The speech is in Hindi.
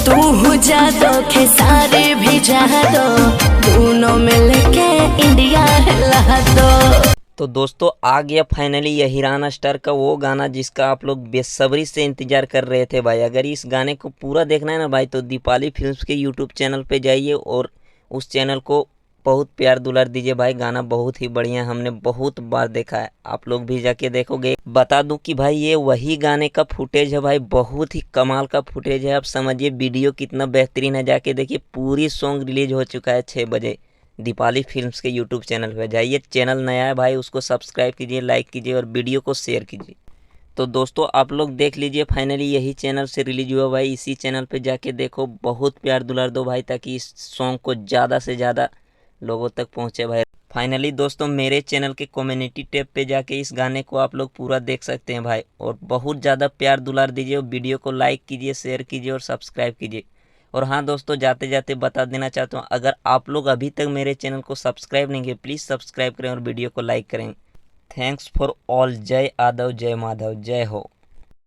तू जा दो खेसारी भी जा दो, दोनों मिलके इंडिया हिला दो। तो दोस्तों आ गया फाइनली यहीरान स्टार का वो गाना जिसका आप लोग बेसब्री से इंतजार कर रहे थे भाई। अगर इस गाने को पूरा देखना है ना भाई तो दीपाली फिल्म्स के यूट्यूब चैनल पे जाइए और उस चैनल को बहुत प्यार दुलार दीजिए भाई। गाना बहुत ही बढ़िया, हमने बहुत बार देखा है, आप लोग भी जाके देखोगे। बता दूं कि भाई ये वही गाने का फुटेज है भाई, बहुत ही कमाल का फुटेज है। आप समझिए वीडियो कितना बेहतरीन है, जाके देखिए। पूरी सॉन्ग रिलीज हो चुका है 6 बजे दीपाली फिल्म्स के यूट्यूब चैनल पे। जाइए, चैनल नया है भाई, उसको सब्सक्राइब कीजिए, लाइक कीजिए और वीडियो को शेयर कीजिए। तो दोस्तों आप लोग देख लीजिए, फाइनली यही चैनल से रिलीज हुआ भाई। इसी चैनल पे जाके देखो, बहुत प्यार दुलार दो भाई ताकि इस सॉन्ग को ज़्यादा से ज़्यादा लोगों तक पहुँचे भाई। फाइनली दोस्तों मेरे चैनल के कम्युनिटी टैब पे जाके इस गाने को आप लोग पूरा देख सकते हैं भाई। और बहुत ज़्यादा प्यार दुलार दीजिए और वीडियो को लाइक कीजिए, शेयर कीजिए और सब्सक्राइब कीजिए। और हाँ दोस्तों, जाते जाते बता देना चाहता हूँ, अगर आप लोग अभी तक मेरे चैनल को सब्सक्राइब नहीं किए, प्लीज़ सब्सक्राइब करें और वीडियो को लाइक करें। Thanks for all. जय यादव, जय माधव, जय हो।